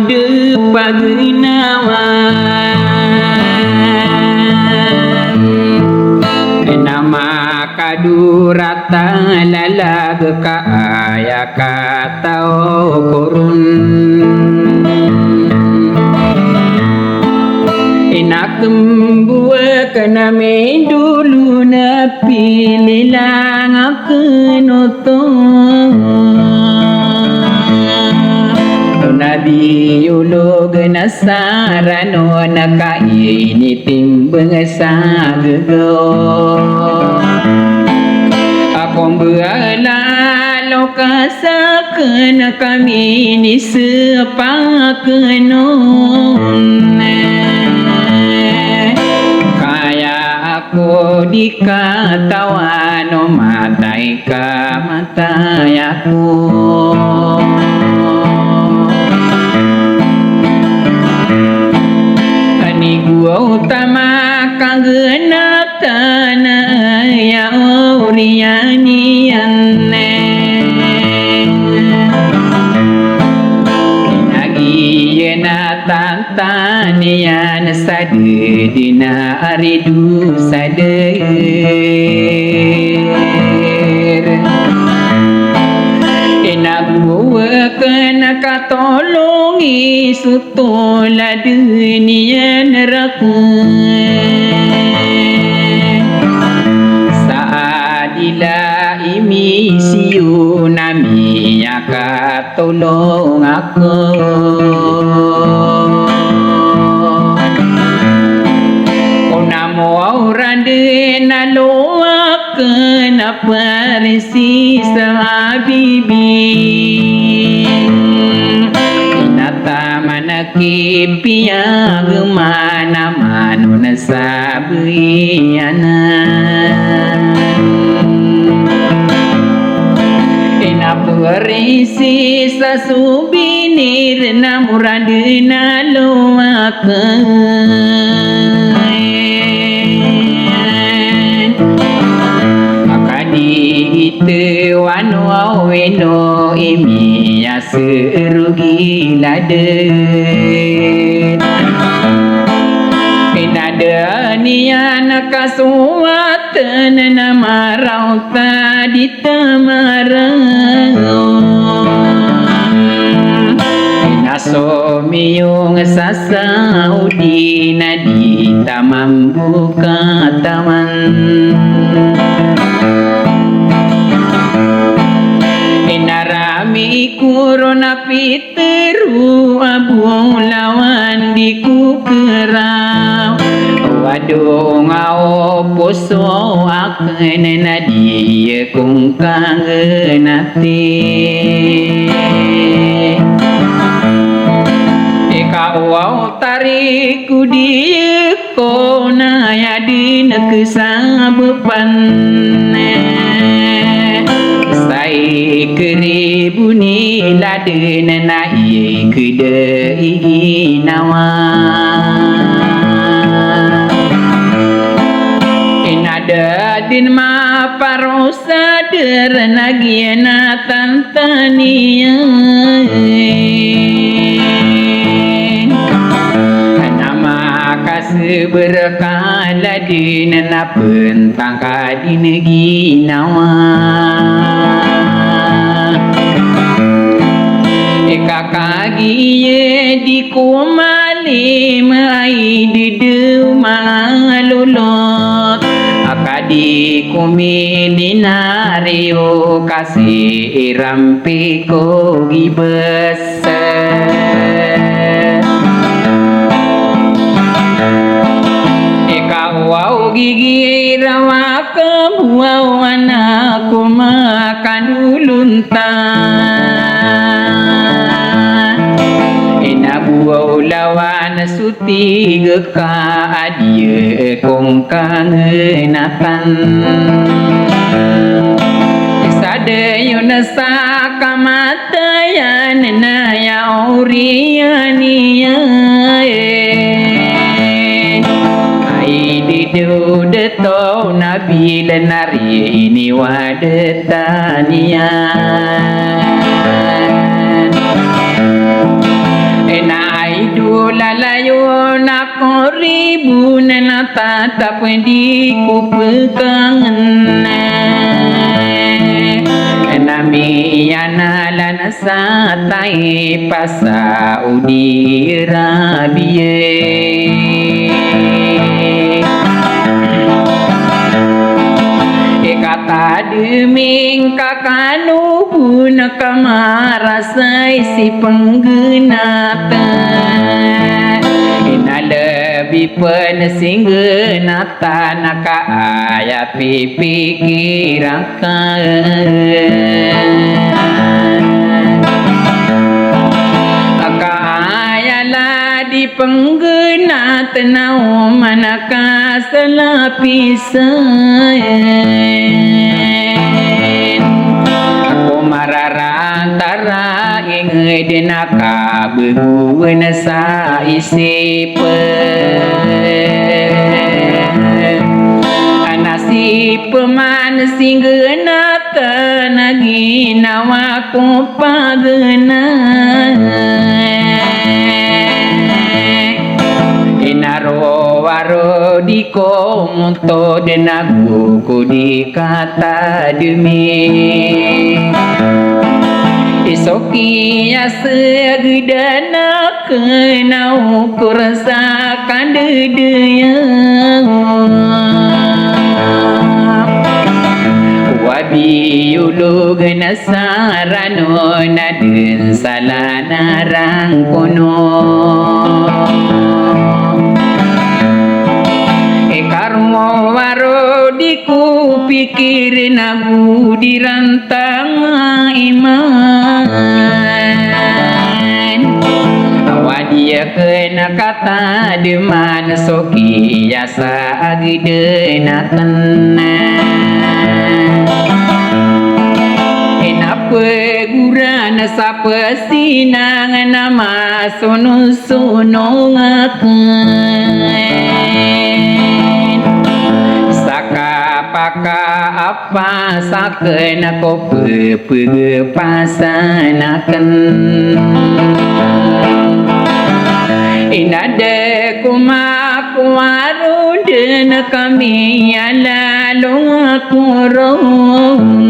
de pagnawan nama kadurata lalag ka aya katao kurun inakembua kana me dulu na pililang akenotong Nabi ulog nasarano nakainiting bangsa gego akong bealalo kasaken kami ni sepakenon kaya aku dikatawano matai ka matai aku utama kanggenap tanah ya urianianne inagiyena tantanian sade dina aridu sadeir inabuwa kena katolongi sutola dunia neraka saadila imi siu nami katolong aku onamo aurande naloa kenapa resi sahabibi Kipia gemana manuna sabiana ina perisi sasubinir namurandina loaken akadi itu wano weno imi ya serugi laden inada nian kasuatan nama rauta di tamarang inaso miyung sasaudi nadi tamam buka taman inarami kurona piteru abu lawan diku kerau waduh ngau poso akan nadia kung kangenati ikau tariku dia kona ya di nekesabepan sai keribu ni laden na iye kede iginawa inada din ma parosa derna giena tantania nama kasih berkala din na pentang kadin ginawa kagiye di kumali mai didu malulot akadi kumilinariyo kasih irampi ko gibes ikawau gigi rawa kebuau anakku makan duluntan buau lawan suti geka adia kong kangenakan sadayun sakamatayan na ya uriania ai didu deto nabi lenari ini wadetania lalayo nakoribu na tatap di kupekangan nami yana lana satai pasa udi rabie kata deming kakanu guna kamarasai si penggenata ina lebih pensingenata naka ayat pipikirakan di penggena tenau manakah selapisan aku mararantara inge denaka beguena sa isipen anasi peman singgena tenagi nawaku pagena inaro waro di komunto denagu ku di kata demi isoki ya segedana kenau ku rasakan dedenya wabi yulu gena sarano nadin salana rangkono karmo waro diku pikirin aku di rantang iman awadia kena kata deman soki yasa agidena tenang enapa gurana sapa sinang nama sono-sono paka apa sakena ko pasanakan inade kumaku aruden kami alalung kurung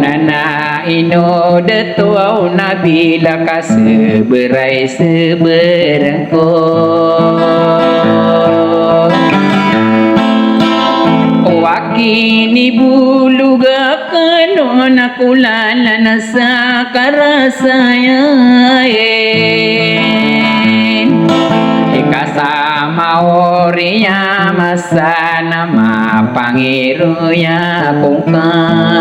nana ino detua nabila kaseberai seberangko wakini bulu gakano nakulala nasa karasaya ikasama oriya masana mapangiru ya kongkan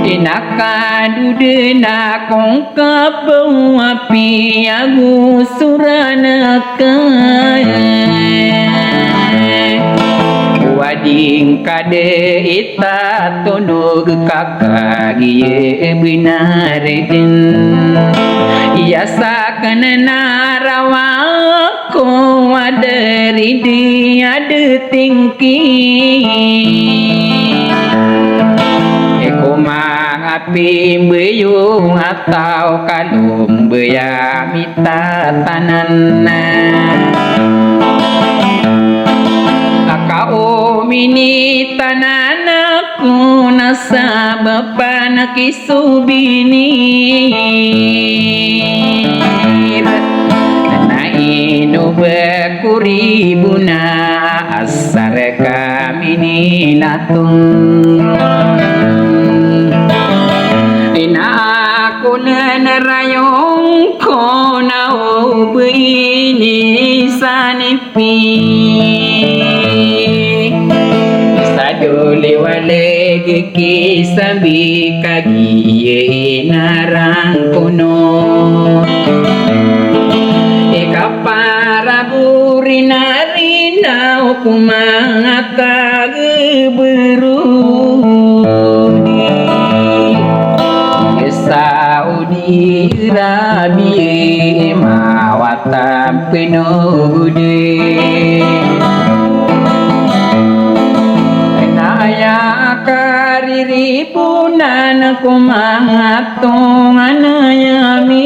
inakadudena kongka api aku suranaka wading kade ita tonog kakagie binaridin iasa kanana rawako adari di ade tingki eko mangapi beyung atau kalum beya mita tanana kau mini tananaku nasa bapak kisubini na inu bekuribuna asar kami nilatung ina aku nerayong ko na ubini sanipi sadole wale ki sabi kagi narang kuno para burinarina kumangata berudi Saudi Arabia mawata penude naya kariri pun Bulan kumangatong anayami